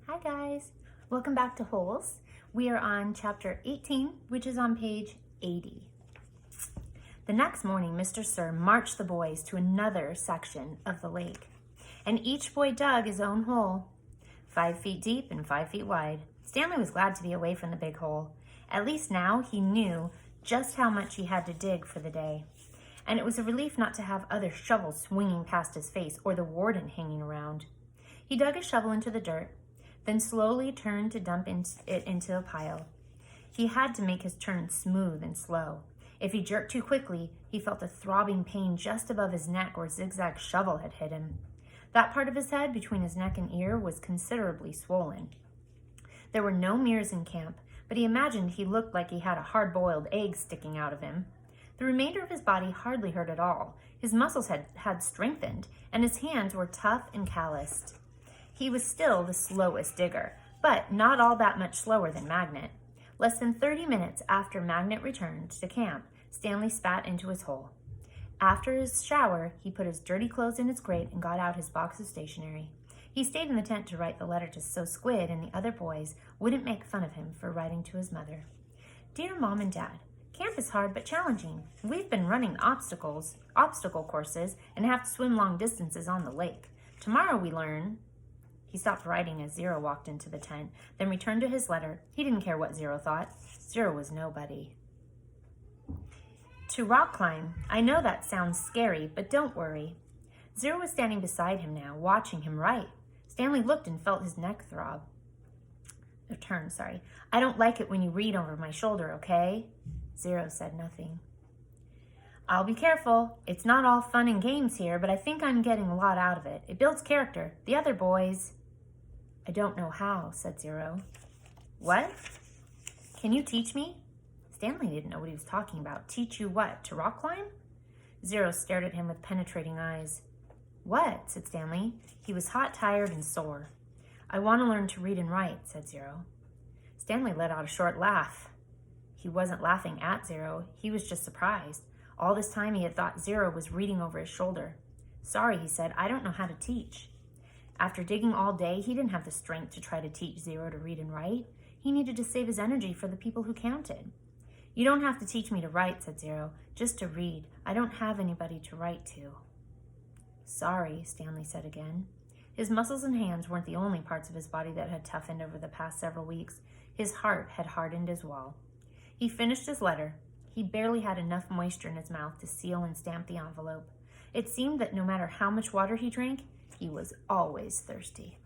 Hi guys, welcome back to Holes. We are on chapter 18, which is on page 80. The next morning, Mr. Sir marched the boys to another section of the lake, and each boy dug his own hole, 5 feet deep and 5 feet wide. Stanley was glad to be away from the big hole. At least now he knew just how much he had to dig for the day, and it was a relief not to have other shovels swinging past his face or the warden hanging around. He dug his shovel into the dirt, then slowly turned to dump it into a pile. He had to make his turn smooth and slow. If he jerked too quickly, he felt a throbbing pain just above his neck where Zigzag's shovel had hit him. That part of his head between his neck and ear was considerably swollen. There were no mirrors in camp, but he imagined he looked like he had a hard-boiled egg sticking out of him. The remainder of his body hardly hurt at all. His muscles had strengthened, and his hands were tough and calloused. He was still the slowest digger, but not all that much slower than Magnet. Less than 30 minutes after Magnet returned to camp, Stanley spat into his hole. After his shower, he put his dirty clothes in his crate and got out his box of stationery. He stayed in the tent to write the letter so Squid and the other boys wouldn't make fun of him for writing to his mother. Dear Mom and Dad, camp is hard but challenging. We've been running obstacle courses and have to swim long distances on the lake. Tomorrow we learn... He stopped writing as Zero walked into the tent, then returned to his letter. He didn't care what Zero thought. Zero was nobody. To rock climb. I know that sounds scary, but don't worry. Zero was standing beside him now, watching him write. Stanley looked and felt his neck turn. I don't like it when you read over my shoulder, okay? Zero said nothing. I'll be careful. It's not all fun and games here, but I think I'm getting a lot out of it. It builds character. The other boys... I don't know how, said Zero. What? Can you teach me? Stanley didn't know what he was talking about. Teach you what? To rock climb? Zero stared at him with penetrating eyes. What? Said Stanley. He was hot, tired, and sore. I want to learn to read and write, said Zero. Stanley let out a short laugh. He wasn't laughing at Zero. He was just surprised. All this time he had thought Zero was reading over his shoulder. Sorry, he said, I don't know how to teach. After digging all day, he didn't have the strength to try to teach Zero to read and write. He needed to save his energy for the people who counted. You don't have to teach me to write, said Zero, just to read. I don't have anybody to write to. Sorry, Stanley said again. His muscles and hands weren't the only parts of his body that had toughened over the past several weeks. His heart had hardened as well. He finished his letter. He barely had enough moisture in his mouth to seal and stamp the envelope. It seemed that no matter how much water he drank, he was always thirsty.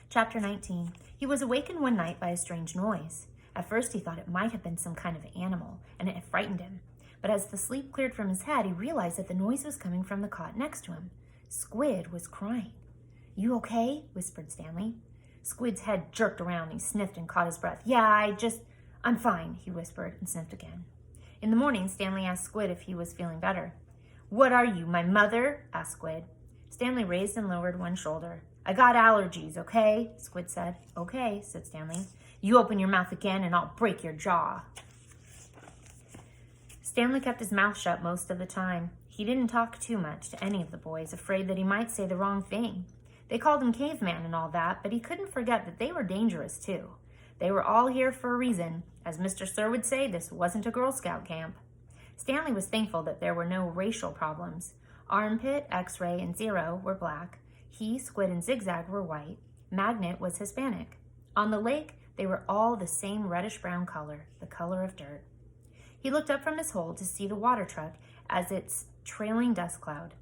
Chapter 19. He was awakened one night by a strange noise. At first he thought it might have been some kind of animal, and it had frightened him. But as the sleep cleared from his head, he realized that the noise was coming from the cot next to him. Squid was crying. You okay? Whispered Stanley. Squid's head jerked around. He sniffed and caught his breath. I'm fine, he whispered and sniffed again. In the morning, Stanley asked Squid if he was feeling better. What are you, my mother? Asked Squid. Stanley raised and lowered one shoulder. I got allergies, okay? Squid said. Okay, said Stanley. You open your mouth again and I'll break your jaw. Stanley kept his mouth shut most of the time. He didn't talk too much to any of the boys, afraid that he might say the wrong thing. They called him caveman and all that, but he couldn't forget that they were dangerous too. They were all here for a reason. As Mr. Sir would say, this wasn't a Girl Scout camp. Stanley was thankful that there were no racial problems. Armpit, X-Ray, and Zero were black. He, Squid, and Zigzag were white. Magnet was Hispanic. On the lake, they were all the same reddish-brown color, the color of dirt. He looked up from his hole to see the water truck and its trailing dust cloud.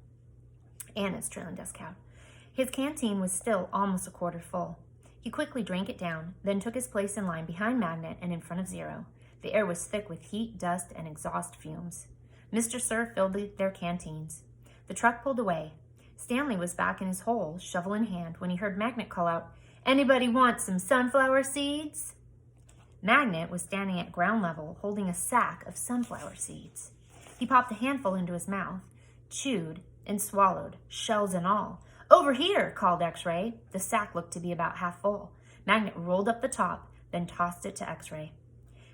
His canteen was still almost a quarter full. He quickly drank it down, then took his place in line behind Magnet and in front of Zero. The air was thick with heat, dust, and exhaust fumes. Mr. Sir filled their canteens. The truck pulled away. Stanley was back in his hole, shovel in hand, when he heard Magnet call out, Anybody want some sunflower seeds? Magnet was standing at ground level, holding a sack of sunflower seeds. He popped a handful into his mouth, chewed, and swallowed, shells and all. Over here, called X-Ray. The sack looked to be about half full. Magnet rolled up the top, then tossed it to X-Ray.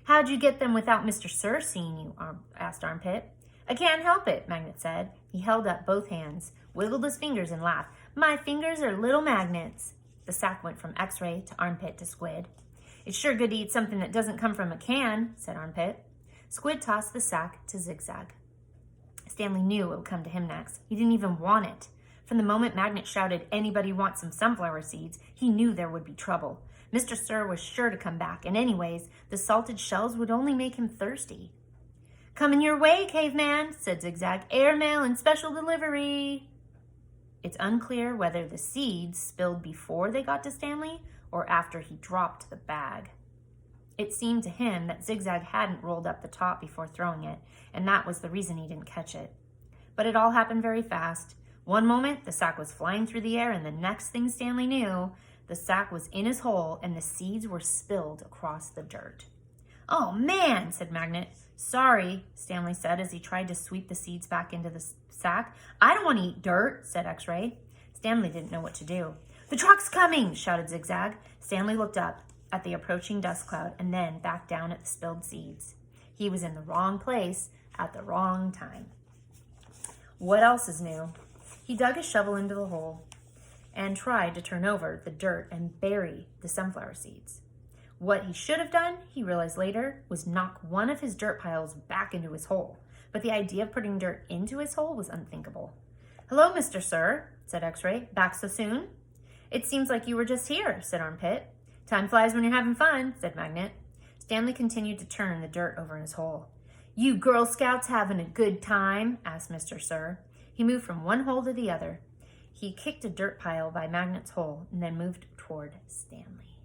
How'd you get them without Mr. Sir seeing you? Asked Armpit. I can't help it, Magnet said. He held up both hands, wiggled his fingers, and laughed. My fingers are little magnets. The sack went from X-Ray to Armpit to Squid. It's sure good to eat something that doesn't come from a can, said Armpit. Squid tossed the sack to Zigzag. Stanley knew it would come to him next. He didn't even want it. From the moment Magnet shouted, "Anybody want some sunflower seeds?" he knew there would be trouble. Mr. Sir was sure to come back, and anyways, the salted shells would only make him thirsty. "Coming your way, caveman," said Zigzag. "Airmail and special delivery." It's unclear whether the seeds spilled before they got to Stanley or after he dropped the bag. It seemed to him that Zigzag hadn't rolled up the top before throwing it, and that was the reason he didn't catch it. But it all happened very fast. One moment, the sack was flying through the air, and the next thing Stanley knew, the sack was in his hole and the seeds were spilled across the dirt. "Oh, man," said Magnet. "Sorry," Stanley said as he tried to sweep the seeds back into the sack. "I don't want to eat dirt," said X-Ray. Stanley didn't know what to do. "The truck's coming," shouted Zigzag. Stanley looked up at the approaching dust cloud and then back down at the spilled seeds. He was in the wrong place at the wrong time. What else is new? He dug his shovel into the hole and tried to turn over the dirt and bury the sunflower seeds. What he should have done, he realized later, was knock one of his dirt piles back into his hole. But the idea of putting dirt into his hole was unthinkable. "Hello, Mr. Sir," said X-Ray. "Back so soon?" "It seems like you were just here," said Armpit. "Time flies when you're having fun," said Magnet. Stanley continued to turn the dirt over in his hole. "You Girl Scouts having a good time?" asked Mr. Sir. He moved from one hole to the other. He kicked a dirt pile by Magnet's hole and then moved toward Stanley.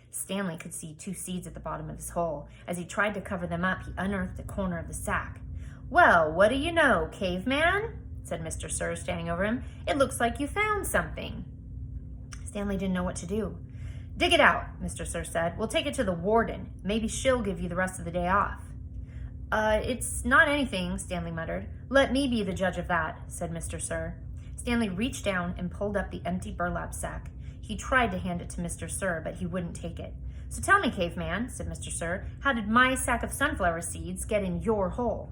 Stanley could see 2 seeds at the bottom of his hole. As he tried to cover them up, he unearthed a corner of the sack. "Well, what do you know, caveman?" said Mr. Sir, standing over him. "It looks like you found something." Stanley didn't know what to do. "Dig it out," Mr. Sir said. "We'll take it to the warden. Maybe she'll give you the rest of the day off." It's not anything," Stanley muttered. "Let me be the judge of that," said Mr. Sir. Stanley reached down and pulled up the empty burlap sack. He tried to hand it to Mr. Sir, but he wouldn't take it. "So tell me, caveman," said Mr. Sir, "how did my sack of sunflower seeds get in your hole?"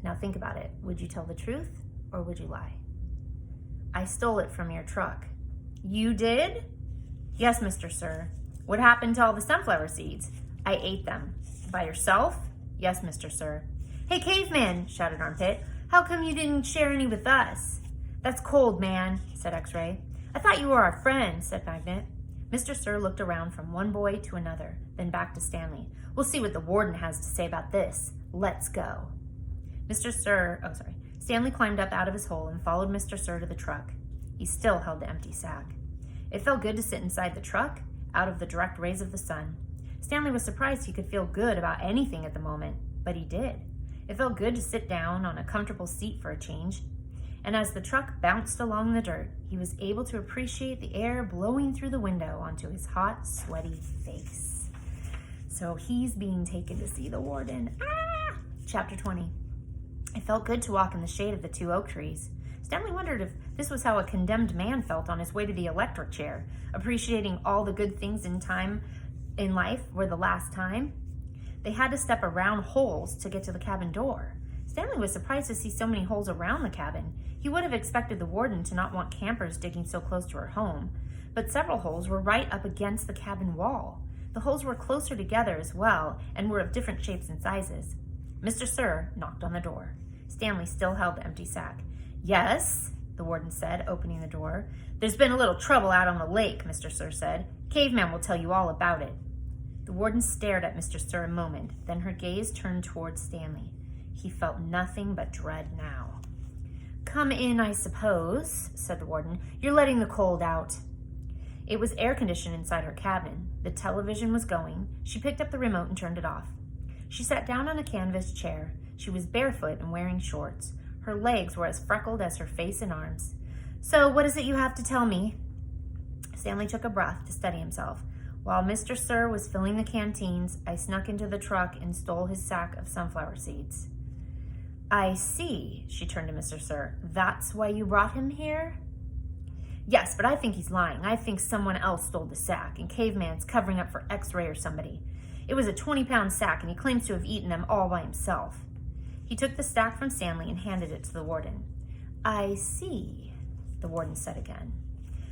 Now think about it. Would you tell the truth or would you lie? "I stole it from your truck." "You did?" "Yes, Mr. Sir." "What happened to all the sunflower seeds?" "I ate them." "By yourself?" "Yes, Mr. Sir." "Hey, caveman," shouted Armpit. "How come you didn't share any with us?" "That's cold, man," said X-Ray. "I thought you were our friend," said Magnet. Mr. Sir looked around from one boy to another, then back to Stanley. "We'll see what the warden has to say about this. Let's go." Stanley climbed up out of his hole and followed Mr. Sir to the truck. He still held the empty sack. It felt good to sit inside the truck, out of the direct rays of the sun. Stanley was surprised he could feel good about anything at the moment, but he did. It felt good to sit down on a comfortable seat for a change. And as the truck bounced along the dirt, he was able to appreciate the air blowing through the window onto his hot, sweaty face. So he's being taken to see the warden. Chapter 20. It felt good to walk in the shade of the 2 oak trees. Stanley wondered if this was how a condemned man felt on his way to the electric chair, appreciating all the good things in life were the last time. They had to step around holes to get to the cabin door. Stanley was surprised to see so many holes around the cabin. He would have expected the warden to not want campers digging so close to her home, but several holes were right up against the cabin wall. The holes were closer together as well and were of different shapes and sizes. Mr. Sir knocked on the door. Stanley still held the empty sack. "Yes," the warden said, opening the door. "There's been a little trouble out on the lake," Mr. Sir said. "Caveman will tell you all about it." The warden stared at Mr. Sir a moment, then her gaze turned towards Stanley. He felt nothing but dread now. "Come in, I suppose," said the warden. "You're letting the cold out." It was air-conditioned inside her cabin. The television was going. She picked up the remote and turned it off. She sat down on a canvas chair. She was barefoot and wearing shorts. Her legs were as freckled as her face and arms. "So, what is it you have to tell me?" Stanley took a breath to steady himself. "While Mr. Sir was filling the canteens, I snuck into the truck and stole his sack of sunflower seeds." "I see," she turned to Mr. Sir. "That's why you brought him here?" "Yes, but I think he's lying. I think someone else stole the sack, and Caveman's covering up for X-Ray or somebody. It was a 20-pound sack, and he claims to have eaten them all by himself." He took the sack from Stanley and handed it to the warden. "I see," the warden said again.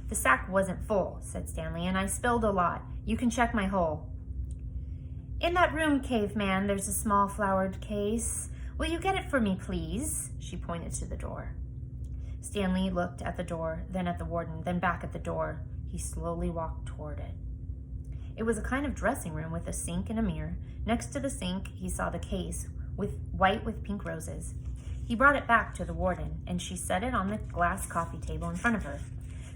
The sack wasn't full, said Stanley, and I spilled a lot. You can check my hole. In that room, caveman, there's a small flowered case. Will you get it for me, please? She pointed to the door. Stanley looked at the door, then at the warden, then back at the door. He slowly walked toward it. It was a kind of dressing room with a sink and a mirror. Next to the sink, he saw the case, white with pink roses. He brought it back to the warden, and she set it on the glass coffee table in front of her.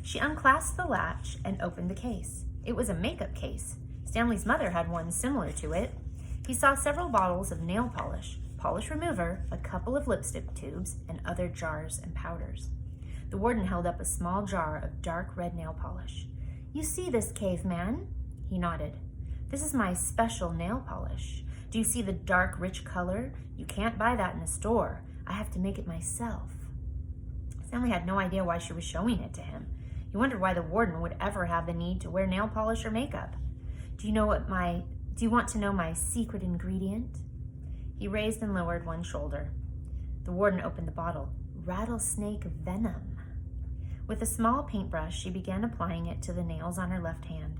She unclasped the latch and opened the case. It was a makeup case. Stanley's mother had one similar to it. He saw several bottles of nail polish, polish remover, a couple of lipstick tubes, and other jars and powders. The warden held up a small jar of dark red nail polish. You see this, caveman? He nodded. This is my special nail polish. Do you see the dark, rich color? You can't buy that in a store. I have to make it myself. Stanley had no idea why she was showing it to him. He wondered why the warden would ever have the need to wear nail polish or makeup. Do you want to know my secret ingredient? He raised and lowered one shoulder. The warden opened the bottle. Rattlesnake venom. With a small paintbrush, she began applying it to the nails on her left hand.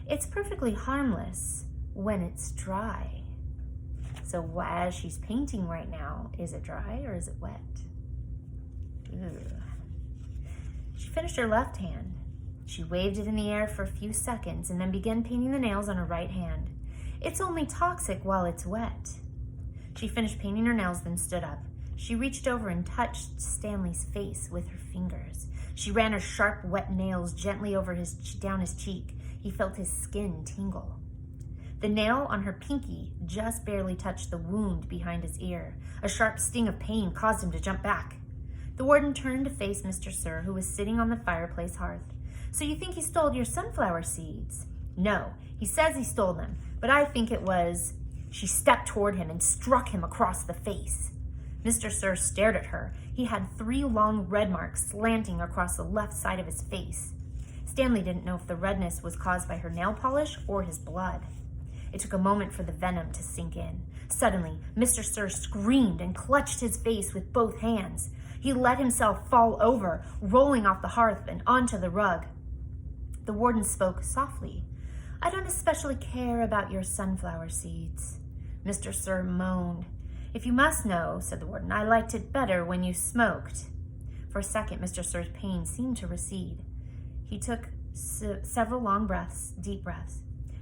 It's perfectly harmless when it's dry. So as she's painting right now, is it dry or is it wet? Ugh. She finished her left hand. She waved it in the air for a few seconds and then began painting the nails on her right hand. It's only toxic while it's wet. She finished painting her nails, then stood up. She reached over and touched Stanley's face with her fingers. She ran her sharp, wet nails gently down his cheek. He felt his skin tingle. The nail on her pinky just barely touched the wound behind his ear. A sharp sting of pain caused him to jump back. The warden turned to face Mr. Sir, who was sitting on the fireplace hearth. So you think he stole your sunflower seeds? No, he says he stole them, but I think it was... She stepped toward him and struck him across the face. Mr. Sir stared at her. He had 3 long red marks slanting across the left side of his face. Stanley didn't know if the redness was caused by her nail polish or his blood. It took a moment for the venom to sink in. Suddenly, Mr. Sir screamed and clutched his face with both hands. He let himself fall over, rolling off the hearth and onto the rug. The warden spoke softly. I don't especially care about your sunflower seeds. Mr. Sir moaned. If you must know, said the warden, I liked it better when you smoked. For a second, Mr. Sir's pain seemed to recede. He took several long breaths, deep breaths.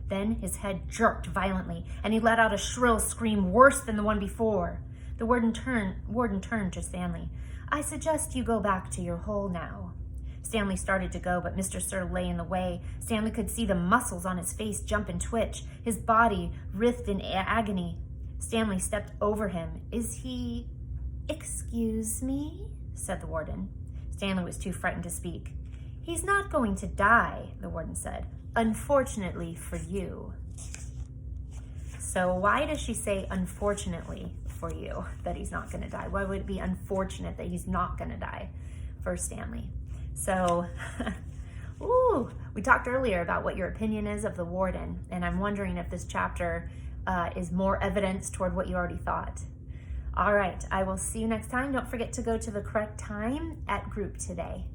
Then his head jerked violently, and he let out a shrill scream worse than the one before. The warden turned to Stanley. I suggest you go back to your hole now. Stanley started to go, but Mr. Sir lay in the way. Stanley could see the muscles on his face jump and twitch. His body writhed in agony. Stanley stepped over him. Is he... Excuse me? Said the warden. Stanley was too frightened to speak. He's not going to die, the warden said. Unfortunately for you. So why does she say unfortunately for you that he's not going to die? Why would it be unfortunate that he's not going to die for Stanley? So, we talked earlier about what your opinion is of the warden, and I'm wondering if this chapter is more evidence toward what you already thought. All right, I will see you next time. Don't forget to go to the correct time at group today.